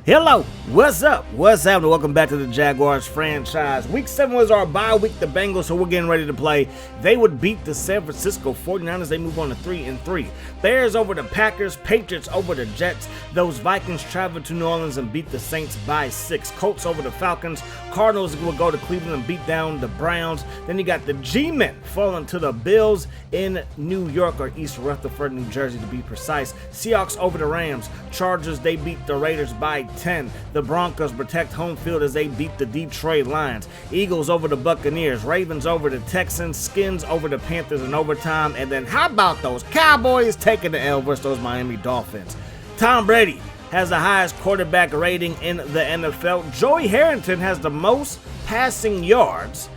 Hello, what's up? What's happening? Welcome back to the Jaguars franchise. Week 7 was our bye week, the Bengals, so we're getting ready to play. They would beat the San Francisco 49ers. They move on to 3-3. Bears over the Packers, Patriots over the Jets. Those Vikings travel to New Orleans and beat the Saints by 6. Colts over the Falcons. Cardinals will go to Cleveland and beat down the Browns. Then you got the G-Men falling to the Bills in New York, or East Rutherford, New Jersey to be precise. Seahawks over the Rams. Chargers, they beat the Raiders by 10. The Broncos protect home field as they beat the Detroit Lions. Eagles over the Buccaneers. Ravens over the Texans. Skins over the Panthers in overtime. And then how about those Cowboys taking the L versus those Miami Dolphins? Tom Brady has the highest quarterback rating in the NFL. Joey Harrington has the most passing yards.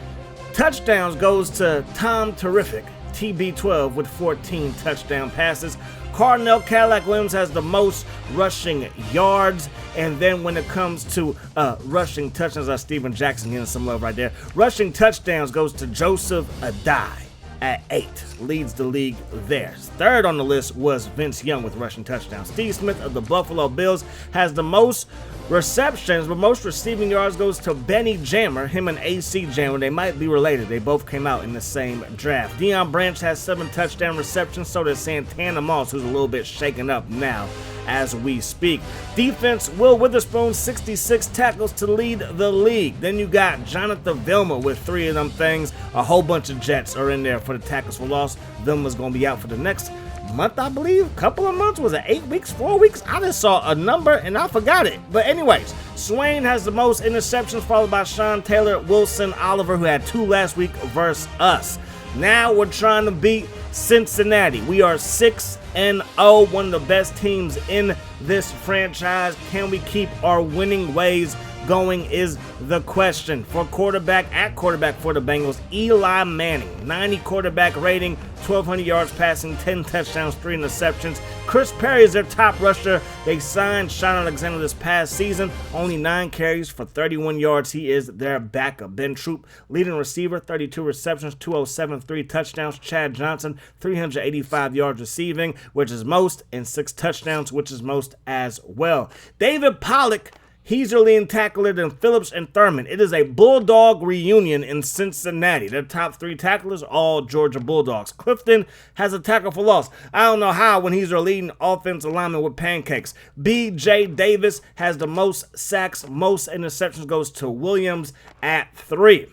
Touchdowns goes to Tom Terrific, TB12, with 14 touchdown passes. Cardinal Cadillac Williams has the most rushing yards. And then when it comes to rushing touchdowns, Steven Jackson getting some love right there. Rushing touchdowns goes to Joseph Adai at 8. Leads the league there. Third on the list was Vince Young with rushing touchdowns. Steve Smith of the Buffalo Bills has the most receptions, but most receiving yards goes to Benny Jammer, him and AC Jammer. They might be related. They both came out in the same draft. Deion Branch has 7 touchdown receptions, so does Santana Moss, who's a little bit shaken up now as we speak. Defense, Will Witherspoon, 66 tackles to lead the league. Then you got Jonathan Vilma with 3 of them things. A whole bunch of Jets are in there for the tackles for loss. Vilma's going to be out for the next month, I believe. Couple of months. Was it 8 weeks, 4 weeks? I just saw a number and I forgot it. But anyways, Swain has the most interceptions, followed by Sean Taylor, Wilson, Oliver, who had 2 last week, versus us. Now we're trying to beat Cincinnati. We are 6-0, one of the best teams in this franchise. Can we keep our winning ways going is the question. For quarterback for the Bengals, Eli Manning, 90 quarterback rating, 1,200 yards passing, 10 touchdowns, 3 interceptions. Chris Perry is their top rusher. They signed Sean Alexander this past season, only 9 carries for 31 yards. He is their backup. Ben Troop, leading receiver, 32 receptions, 207, 3 touchdowns. Chad Johnson, 385 yards receiving, which is most, and 6 touchdowns, which is most as well. David Pollock, he's your leading tackler than Phillips and Thurman. It is a Bulldog reunion in Cincinnati. Their top 3 tacklers, all Georgia Bulldogs. Clifton has a tackle for loss. I don't know how when he's your leading offensive lineman with pancakes. B.J. Davis has the most sacks. Most interceptions goes to Williams at 3.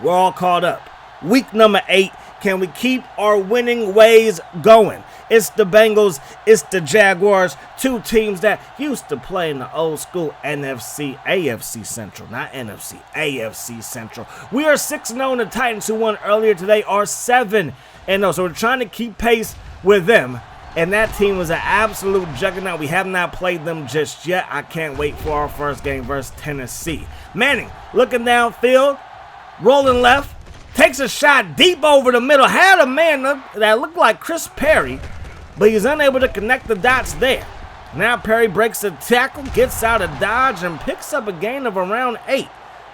We're all caught up. Week number 8. Can we keep our winning ways going? It's the Bengals, it's the Jaguars, 2 teams that used to play in the old school NFC, AFC Central, not NFC, AFC Central. We are 6-0, the Titans, who won earlier today, are 7-0, so we're trying to keep pace with them. And that team was an absolute juggernaut. We have not played them just yet. I can't wait for our first game versus Tennessee. Manning, looking downfield, rolling left, takes a shot deep over the middle. Had a man that looked like Chris Perry, but he's unable to connect the dots there. Now Perry breaks a tackle, gets out of dodge, and picks up a gain of around 8.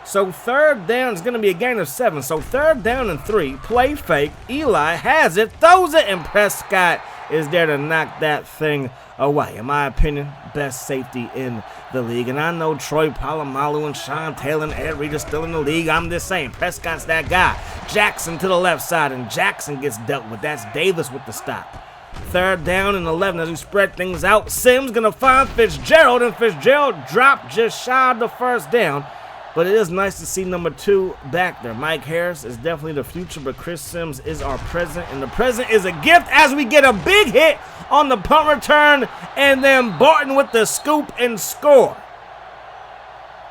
So third down is going to be a gain of 7. So 3rd down and 3. Play fake. Eli has it, throws it, and Prescott is there to knock that thing away. In my opinion, best safety in the league. And I know Troy Polamalu and Sean Taylor and Ed Reed are still in the league. I'm just saying, Prescott's that guy. Jackson to the left side, and Jackson gets dealt with. That's Davis with the stop. 3rd down and 11 as we spread things out. Sims going to find Fitzgerald, and Fitzgerald dropped just shy of the 1st down. But it is nice to see number 2 back there. Mike Harris is definitely the future, but Chris Sims is our present. And the present is a gift as we get a big hit on the punt return. And then Barton with the scoop and score.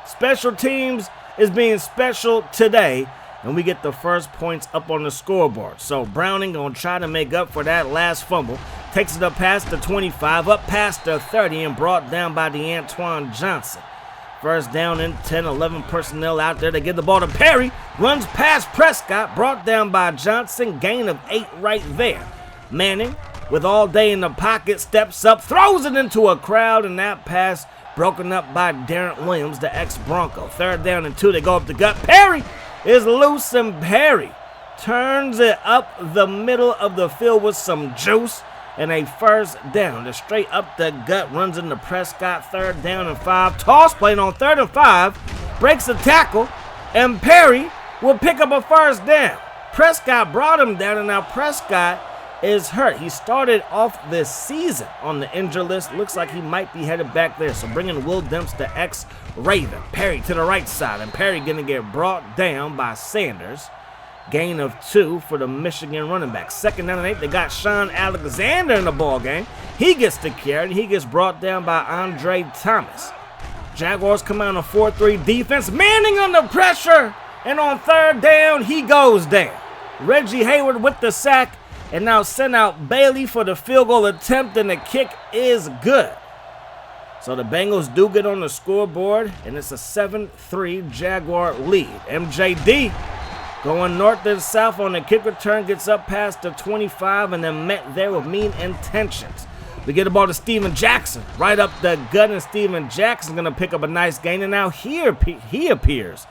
Special teams is being special today. And we get the first points up on the scoreboard. So Browning going to try to make up for that last fumble. Takes it up past the 25, up past the 30, and brought down by DeAntoine Johnson. First down and 10, 11 personnel out there. They give the ball to Perry. Runs past Prescott, brought down by Johnson. Gain of 8 right there. Manning, with all day in the pocket, steps up, throws it into a crowd, and that pass broken up by Darren Williams, the ex-Bronco. 3rd down and 2, they go up the gut. Perry is loose, and Perry turns it up the middle of the field with some juice. and a first down. Just straight up the gut, runs into Prescott, 3rd down and 5. Toss play on 3rd and 5, breaks the tackle, and Perry will pick up a first down. Prescott brought him down, and now Prescott is hurt. He started off this season on the injury list. Looks like he might be headed back there. So bringing Will Demps, the ex-Raven. Perry to the right side, and Perry going to get brought down by Sanders. Gain of 2 for the Michigan running back. 2nd down and 8. They got Sean Alexander in the ball game. He gets the carry, and he gets brought down by Andre Thomas. Jaguars come out on a 4-3 defense. Manning under pressure, and on 3rd down, he goes down. Reggie Hayward with the sack, and now send out Bailey for the field goal attempt, and the kick is good. So the Bengals do get on the scoreboard, and it's a 7-3 Jaguar lead. MJD going north and south on the kick return, gets up past the 25, and then met there with mean intentions. We get the ball to Steven Jackson, right up the gut, and Steven Jackson going to pick up a nice gain, and now he appears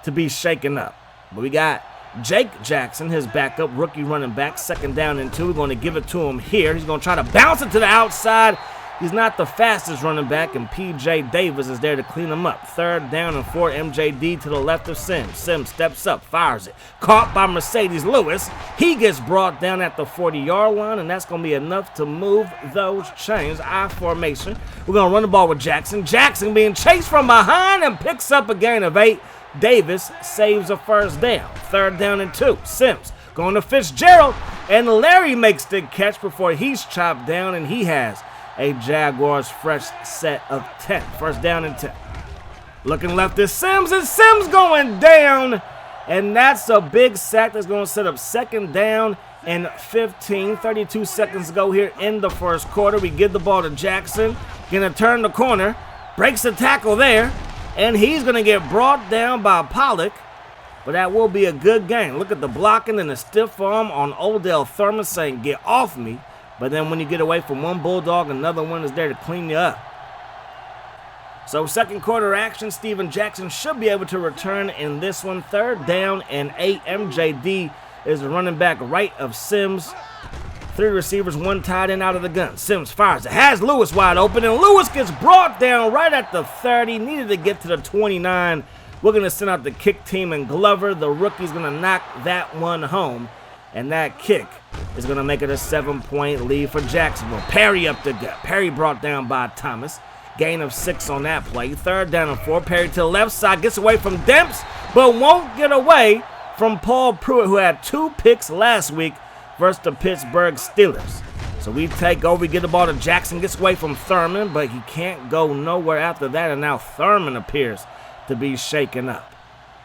to be shaken up. But we got Jake Jackson, his backup, rookie running back, 2nd down and 2. We're going to give it to him here. He's going to try to bounce it to the outside. He's not the fastest running back, and P.J. Davis is there to clean him up. 3rd down and 4, MJD to the left of Sims. Sims steps up, fires it. Caught by Mercedes Lewis. He gets brought down at the 40-yard line, and that's going to be enough to move those chains. I formation. We're going to run the ball with Jackson. Jackson being chased from behind and picks up a gain of 8. Davis saves a first down. 3rd down and 2. Sims going to Fitzgerald, and Larry makes the catch before he's chopped down, and he has a Jaguars fresh set of 10. 1st down and 10. Looking left is Sims, and Sims going down, and that's a big sack that's going to set up 2nd down and 15. 32 seconds to go here in the 1st quarter. We give the ball to Jackson. Going to turn the corner, breaks the tackle there, and he's going to get brought down by Pollock, but that will be a good game. Look at the blocking and the stiff arm on Odell Thurman saying, "Get off me." But then when you get away from one Bulldog, another one is there to clean you up. So 2nd quarter action, Steven Jackson should be able to return in this one. 3rd down and 8. MJD is the running back right of Sims. 3 receivers, 1 tight end out of the gun. Sims fires it, has Lewis wide open, and Lewis gets brought down right at the 30. Needed to get to the 29. We're going to send out the kick team, and Glover, the rookie's going to knock that one home. And that kick is going to make it a 7-point lead for Jacksonville. Perry up the gut. Perry brought down by Thomas. Gain of 6 on that play. 3rd down and 4. Perry to the left side. Gets away from Demps, but won't get away from Paul Pruitt, who had 2 picks last week versus the Pittsburgh Steelers. So we take over. We get the ball to Jackson. Gets away from Thurman, but he can't go nowhere after that. And now Thurman appears to be shaken up.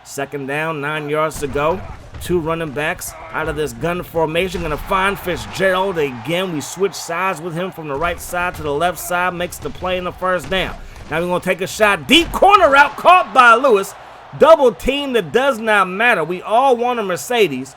2nd down, 9 yards to go. 2 running backs out of this gun formation. Going to find Fitzgerald again. We switch sides with him from the right side to the left side. Makes the play in the 1st down. Now we're going to take a shot. Deep corner route caught by Lewis. Double team that does not matter. We all want a Mercedes.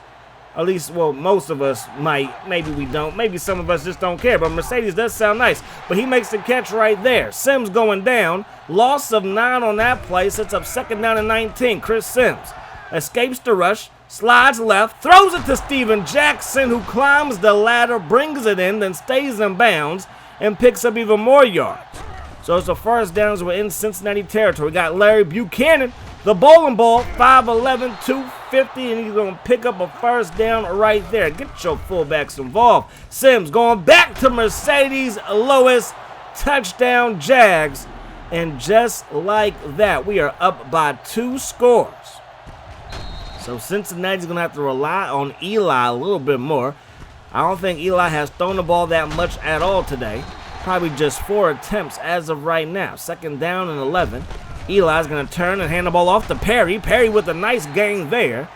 At least, well, most of us might. Maybe we don't. Maybe some of us just don't care. But Mercedes does sound nice. But he makes the catch right there. Sims going down. Loss of 9 on that play. Sets up 2nd down and 19. Chris Sims escapes the rush. Slides left, throws it to Steven Jackson, who climbs the ladder, brings it in, then stays in bounds, and picks up even more yards. So it's the 1st down as we're in Cincinnati territory. We got Larry Buchanan, the bowling ball, 5'11", 250, and he's going to pick up a 1st down right there. Get your fullbacks involved. Sims going back to Mercedes Lewis, touchdown Jags, and just like that, we are up by 2 scores. So Cincinnati's going to have to rely on Eli a little bit more. I don't think Eli has thrown the ball that much at all today. Probably just 4 attempts as of right now. 2nd down and 11. Eli's going to turn and hand the ball off to Perry. Perry with a nice gain there.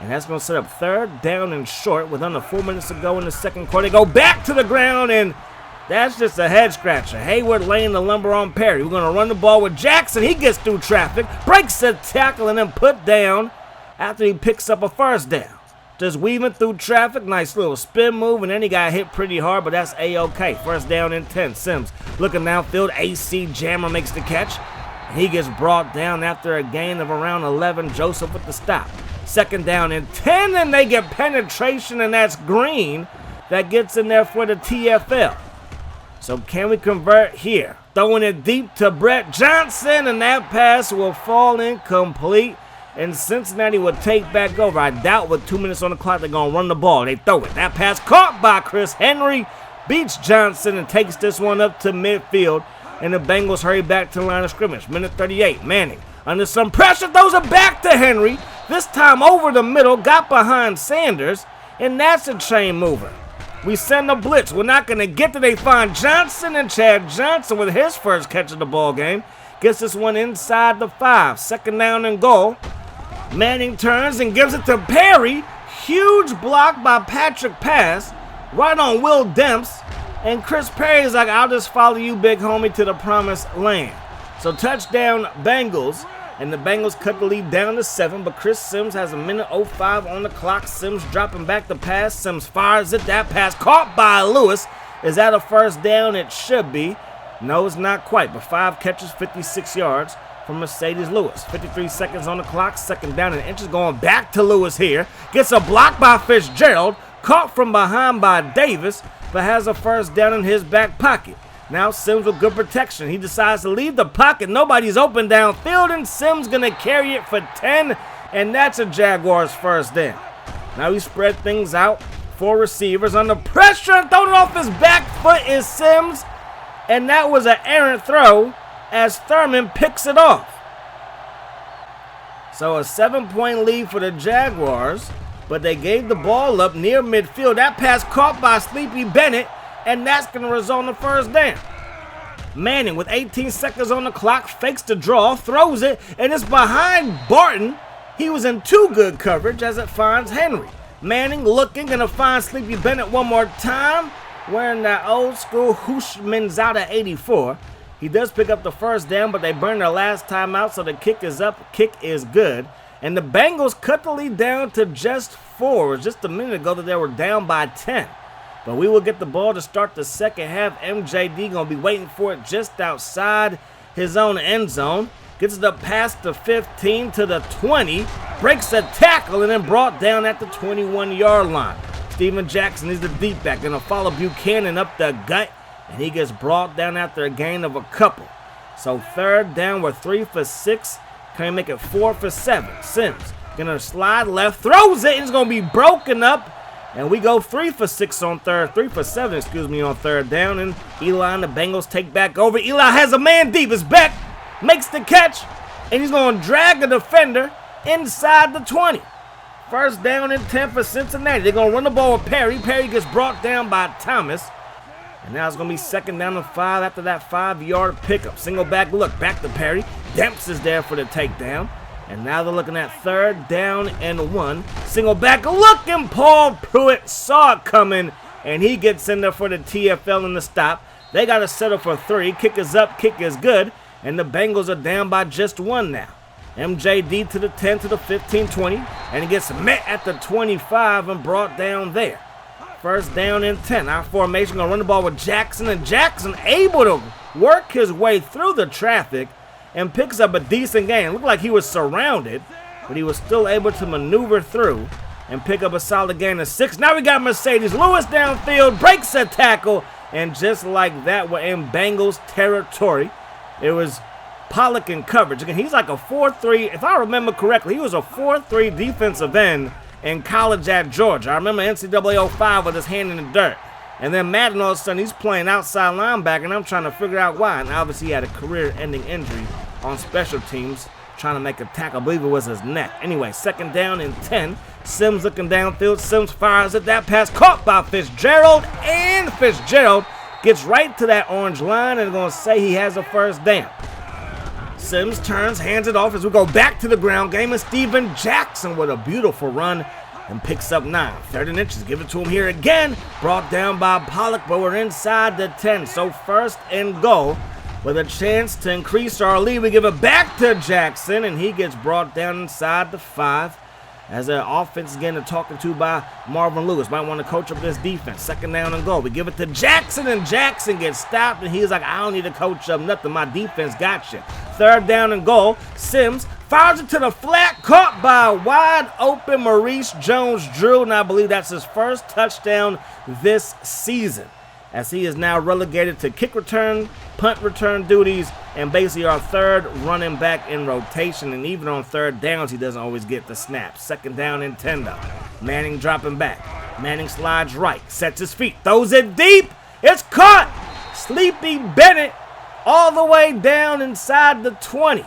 And that's going to set up 3rd down and short with under 4 minutes to go in the 2nd quarter. They go back to the ground, and that's just a head scratcher. Hayward laying the lumber on Perry. We're going to run the ball with Jackson. He gets through traffic, breaks the tackle, and then put down after he picks up a 1st down. Just weaving through traffic, nice little spin move, and then he got hit pretty hard, but that's A-okay. 1st down and 10. Sims looking downfield. AC Jammer makes the catch. He gets brought down after a gain of around 11. Joseph with the stop. 2nd down and 10, and they get penetration, and that's Green that gets in there for the TFL. So can we convert here? Throwing it deep to Brett Johnson, and that pass will fall incomplete. And Cincinnati will take back over. I doubt with 2 minutes on the clock they're going to run the ball. They throw it. That pass caught by Chris Henry. Beats Johnson and takes this one up to midfield. And the Bengals hurry back to the line of scrimmage. Minute 38. Manning under some pressure throws it back to Henry. This time over the middle. Got behind Sanders. And that's a chain mover. We send a blitz. We're not going to get to. They find Johnson, and Chad Johnson with his first catch of the ball game gets this one inside the 5. Second down and goal. Manning turns and gives it to Perry. Huge block by Patrick Pass right on Will Demps. And Chris Perry is like, I'll just follow you, big homie, to the promised land. So touchdown Bengals. And the Bengals cut the lead down to 7, but Chris Sims has a minute 05 on the clock. Sims dropping back the pass. Sims fires it. That pass caught by Lewis. Is that a first down? It should be. No, it's not quite, but 5 catches, 56 yards from Mercedes Lewis. 53 seconds on the clock. Second down and inches going back to Lewis here. Gets a block by Fitzgerald. Caught from behind by Davis, but has a first down in his back pocket. Now Sims with good protection. He decides to leave the pocket. Nobody's open downfield, and Sims going to carry it for 10, and that's a Jaguars first down. Now he spread things out. 4 receivers under pressure, and throwing it off his back foot is Sims, and that was an errant throw as Thurman picks it off. So a 7-point lead for the Jaguars, but they gave the ball up near midfield. That pass caught by Sleepy Bennett, and that's going to result in the first down. Manning with 18 seconds on the clock, fakes the draw, throws it, and it's behind Barton. He was in too good coverage as it finds Henry. Manning looking, going to find Sleepy Bennett one more time, wearing that old school Hushmanzada 84. He does pick up the first down, but they burn their last time out, so the kick is up. Kick is good. And the Bengals cut the lead down to just 4. It was just a minute ago that they were down by 10. But we will get the ball to start the second half. MJD going to be waiting for it just outside his own end zone. Gets it up past the 15 to the 20. Breaks a tackle and then brought down at the 21-yard line. Steven Jackson is the deep back. Going to follow Buchanan up the gut. And he gets brought down after a gain of a couple. So third down, we're 3 for 6. Can he make it 4 for 7? Sims going to slide left. Throws it. And it's going to be broken up. And we go 3 for 7 on third down. And Eli and the Bengals take back over. Eli has a man deep. It's back. Makes the catch. And he's going to drag the defender inside the 20. First down and 10 for Cincinnati. They're going to run the ball with Perry. Perry gets brought down by Thomas. And now it's going to be second down and 5 after that 5-yard pickup. Single back look. Back to Perry. Demps is there for the takedown. And now they're looking at third down and 1. Single back look, and Paul Pruitt saw it coming, and he gets in there for the TFL in the stop. They got to settle for 3. Kick is up, kick is good, and the Bengals are down by just 1 now. MJD to the 10 to the 15, 20, and he gets met at the 25 and brought down there. First down and 10. Our formation going to run the ball with Jackson, and Jackson able to work his way through the traffic and picks up a decent gain. It looked like he was surrounded, but he was still able to maneuver through and pick up a solid gain of 6. Now we got Mercedes Lewis downfield, breaks a tackle, and just like that, we're in Bengals territory. It was Pollock in coverage. Again, he's like a 4-3. If I remember correctly, he was a 4-3 defensive end in college at Georgia. I remember NCAA 05 with his hand in the dirt. And then Madden, all of a sudden, he's playing outside linebacker, and I'm trying to figure out why. And obviously, he had a career-ending injury on special teams trying to make a tackle. I believe it was his neck. Anyway, second down and 10. Sims looking downfield. Sims fires it. That pass caught by Fitzgerald, and Fitzgerald gets right to that orange line and going to say he has a first down. Sims turns, hands it off as we go back to the ground game, and Steven Jackson with a beautiful run and picks up 9. 30 inches, give it to him here again. Brought down by Pollock, but we're inside the 10. So first and goal with a chance to increase our lead. We give it back to Jackson, and he gets brought down inside the 5. As the offense is getting talking to by Marvin Lewis. Might want to coach up this defense. Second down and goal. We give it to Jackson, and Jackson gets stopped, and he's like, I don't need to coach up nothing. My defense got you. Third down and goal. Sims Fires it to the flat, caught by wide open Maurice Jones-Drew, and I believe that's his first touchdown this season, as he is now relegated to kick return, punt return duties, and basically our third running back in rotation. And even on third downs, he doesn't always get the snap. Second down and 10 though. Manning dropping back. Manning slides right, sets his feet, throws it deep. It's caught. Sleepy Bennett all the way down inside the 20.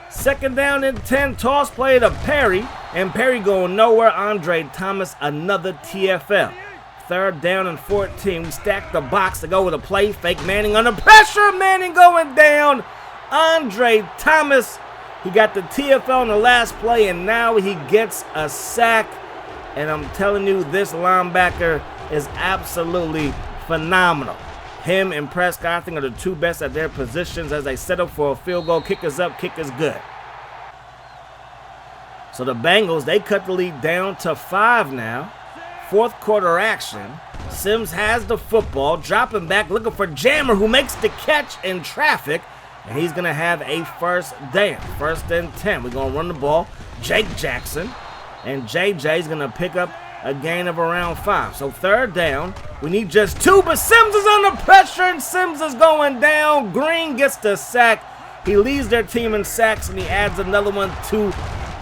Second down and 10, toss play to Perry, and Perry going nowhere. Andre Thomas, another TFL. Third down and 14. We stack the box to go with a play fake. Manning under pressure. Manning going down. Andre Thomas, he got the TFL on the last play, and now he gets a sack. And I'm telling you, this linebacker is absolutely phenomenal. Him and Prescott, I think, are the two best at their positions as they set up for a field goal. Kick is up, kick is good. So the Bengals, they cut the lead down to 5 now. Fourth quarter action. Sims has the football, dropping back, looking for Jammer, who makes the catch in traffic, and he's going to have a first down. First and 10. We're going to run the ball. Jake Jackson, and JJ's going to pick up a gain of around 5. So third down, we need just 2, but Sims is under pressure, and Sims is going down. Green gets the sack. He leads their team in sacks, and he adds another one to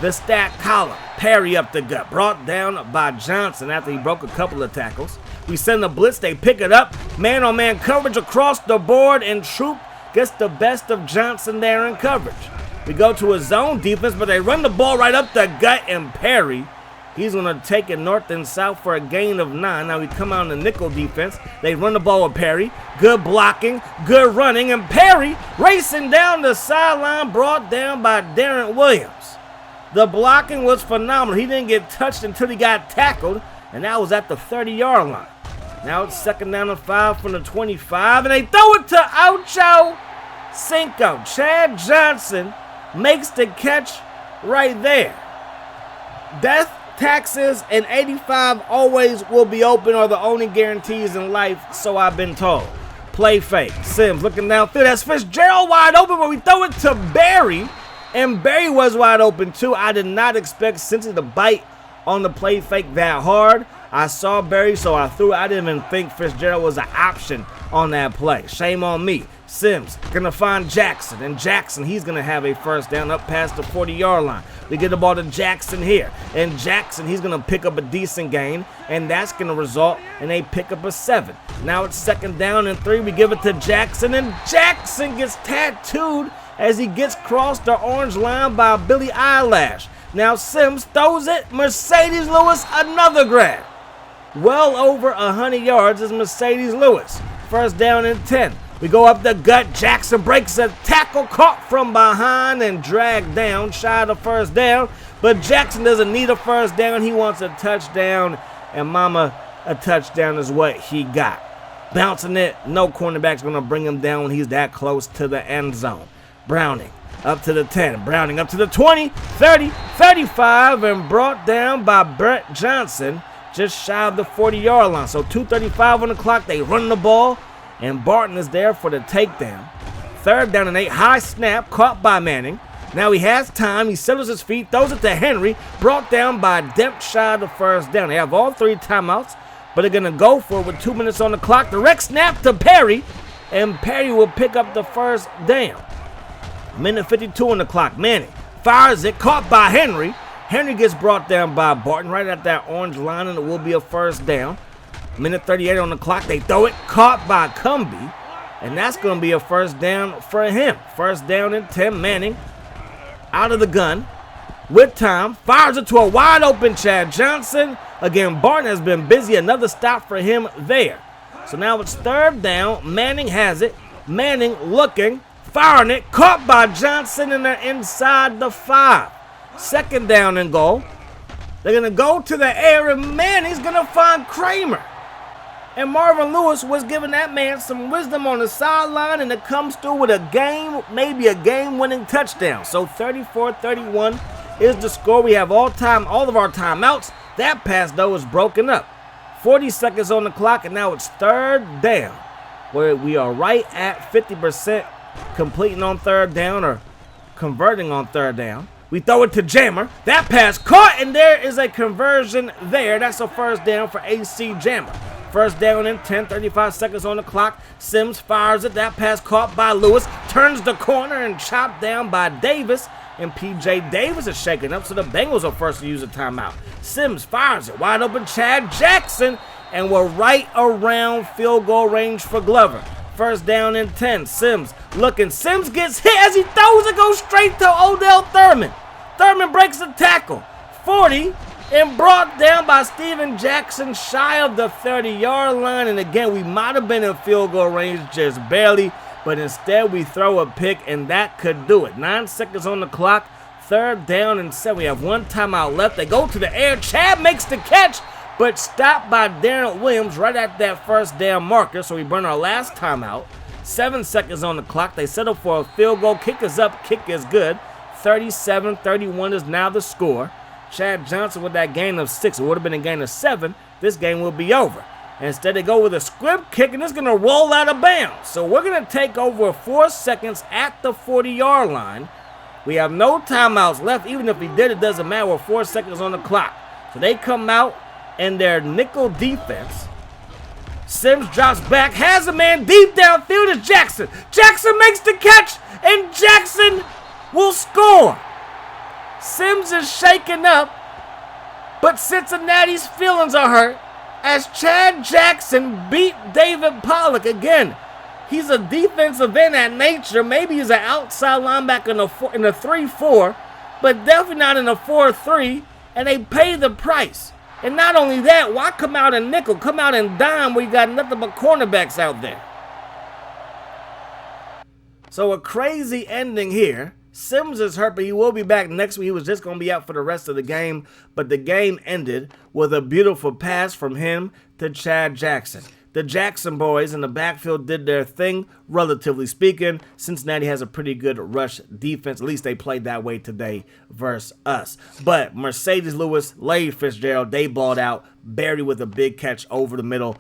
the stat column. Perry up the gut, brought down by Johnson after he broke a couple of tackles. We send the blitz, they pick it up. Man-on-man coverage across the board, and Troop gets the best of Johnson there in coverage. We go to a zone defense, but they run the ball right up the gut, and Perry, he's going to take it north and south for a gain of 9. Now we come out in the nickel defense. They run the ball with Perry. Good blocking, good running, and Perry racing down the sideline, brought down by Darren Williams. The blocking was phenomenal. He didn't get touched until he got tackled, and that was at the 30-yard line. Now it's second down and 5 from the 25, and they throw it to Ocho Cinco. Chad Johnson makes the catch right there. Death, taxes, and 85 always will be open, are the only guarantees in life, so I've been told. Play fake. Sims looking downfield. That's Fitzgerald wide open, but we throw it to Barry. And Barry was wide open too. I did not expect Cincy to bite on the play fake that hard. I saw Barry, so I threw it. I didn't even think Fitzgerald was an option on that play. Shame on me. Sims gonna find Jackson, and Jackson, he's gonna have a first down up past the 40-yard line. We get the ball to Jackson here, and Jackson, he's gonna pick up a decent gain, and that's gonna result in a pick up of 7. Now it's second down and 3. We give it to Jackson, and Jackson gets tattooed as he gets crossed the orange line by Billy Eyelash. Now Sims throws it. Mercedes Lewis, another grab. Well over 100 yards is Mercedes Lewis. First down and 10. We go up the gut. Jackson breaks a tackle, caught from behind and dragged down, shy of the first down. But Jackson doesn't need a first down. He wants a touchdown, and mama, a touchdown is what he got. Bouncing it. No cornerback's going to bring him down when he's that close to the end zone. Browning up to the 10. Browning up to the 20, 30, 35, and brought down by Brett Johnson just shy of the 40-yard line. So 2:35 on the clock. They run the ball, and Barton is there for the takedown. Third down and 8. High snap caught by Manning. Now he has time. He settles his feet, throws it to Henry, brought down by Demp shy of the first down. They have all 3 timeouts, but they're going to go for it with 2 minutes on the clock. Direct snap to Perry, and Perry will pick up the first down. Minute 52 on the clock. Manning fires it, caught by Henry. Henry gets brought down by Barton right at that orange line, and it will be a first down. Minute 38 on the clock. They throw it, caught by Cumbie, and that's going to be a first down for him. First down and 10. Manning out of the gun with time. Fires it to a wide open Chad Johnson. Again, Barton has been busy. Another stop for him there. So now it's third down. Manning has it. Manning looking. Firing it, caught by Johnson, and they're inside the 5. Second down and goal. They're going to go to the air, and Manning's going to find Kramer. And Marvin Lewis was giving that man some wisdom on the sideline, and it comes through with a game, maybe a game-winning touchdown. So 34-31 is the score. We have all of our timeouts. That pass, though, is broken up. 40 seconds on the clock, and now it's third down, where we are right at 50%. Completing on third down or converting on third down. We throw it to Jammer. That pass caught, and there is a conversion there. That's a first down for AC Jammer. First down and 10, 35 seconds on the clock. Sims fires it. That pass caught by Lewis. Turns the corner and chopped down by Davis. And PJ Davis is shaken up, so the Bengals are first to use a timeout. Sims fires it. Wide open Chad Jackson. And we're right around field goal range for Glover. First down and 10. Sims looking. Sims gets hit as he throws it, goes straight to Odell Thurman. Thurman breaks the tackle. 40 and brought down by Steven Jackson shy of the 30-yard line. And again, we might have been in field goal range just barely, but instead we throw a pick, and that could do it. 9 seconds on the clock. Third down and 7. We have one timeout left. They go to the air. Chad makes the catch, but stopped by Darren Williams right at that first down marker, so we burn our last timeout. 7 seconds on the clock. They settle for a field goal. Kick is up. Kick is good. 37-31 is now the score. Chad Johnson with that gain of 6. It would have been a gain of 7. This game will be over. Instead, they go with a squib kick, and it's going to roll out of bounds. So we're going to take over 4 seconds at the 40-yard line. We have no timeouts left. Even if we did, it doesn't matter. We're 4 seconds on the clock. So they come out in their nickel defense. Sims drops back, has a man deep downfield. It's Jackson. Jackson makes the catch, and Jackson will score. Sims is shaken up, but Cincinnati's feelings are hurt as Chad Jackson beat David Pollock again. He's a defensive end at nature. Maybe he's an outside linebacker in a 3-4, but definitely not in a 4-3, and they pay the price. And not only that, why come out in nickel? Come out in dime where you got nothing but cornerbacks out there. So a crazy ending here. Sims is hurt, but he will be back next week. He was just going to be out for the rest of the game, but the game ended with a beautiful pass from him to Chad Jackson. The Jackson boys in the backfield did their thing, relatively speaking. Cincinnati has a pretty good rush defense. At least they played that way today versus us. But Mercedes Lewis, Larry Fitzgerald, they balled out. Barry with a big catch over the middle.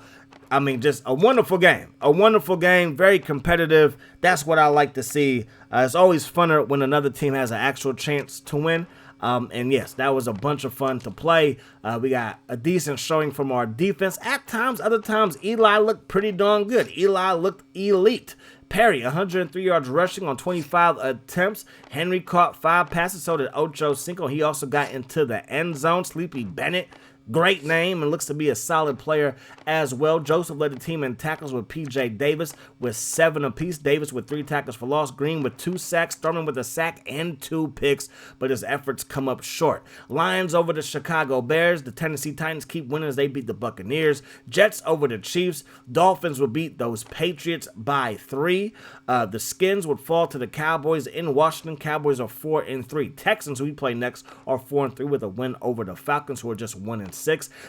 I mean, just a wonderful game. A wonderful game, very competitive. That's what I like to see. It's always funner when another team has an actual chance to win. And yes, that was a bunch of fun to play. We got a decent showing from our defense. At times, other times, Eli looked pretty darn good. Eli looked elite. Perry, 103 yards rushing on 25 attempts. Henry caught 5 passes, so did Ocho Cinco. He also got into the end zone. Sleepy Bennett, great name and looks to be a solid player as well. Joseph led the team in tackles with PJ Davis with 7 apiece. Davis with 3 tackles for loss. Green with 2 sacks. Thurman with a sack and 2 picks, but his efforts come up short. Lions over the Chicago Bears. The Tennessee Titans keep winning as they beat the Buccaneers. Jets over the Chiefs. Dolphins will beat those Patriots by 3. The Skins would fall to the Cowboys in Washington. Cowboys are 4-3. Texans, who we play next, are 4-3 with a win over the Falcons, who are just 1-6.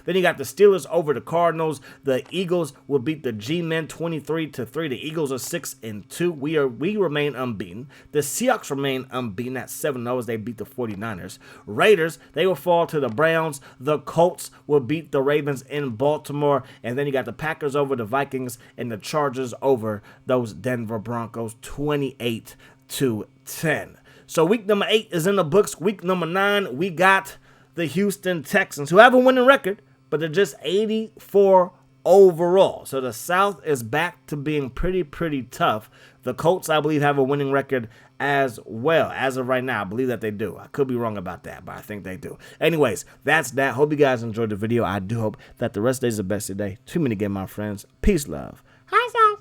Then you got the Steelers over the Cardinals. The Eagles will beat the G-Men 23-3. The Eagles are 6-2. We remain unbeaten. The Seahawks remain unbeaten at 7-0 as they beat the 49ers. Raiders, they will fall to the Browns. The Colts will beat the Ravens in Baltimore. And then you got the Packers over the Vikings and the Chargers over those Denver Broncos 28-10. So week number 8 is in the books. Week number 9, we got the Houston Texans, who have a winning record, but they're just 84 overall. So the South is back to being pretty tough. The Colts, I believe, have a winning record as well. As of right now, I believe that they do. I could be wrong about that, but I think they do. Anyways, that's that. Hope you guys enjoyed the video. I do hope that the rest of the day is the best of the day. Too many game, my friends. Peace, love. Hi, South.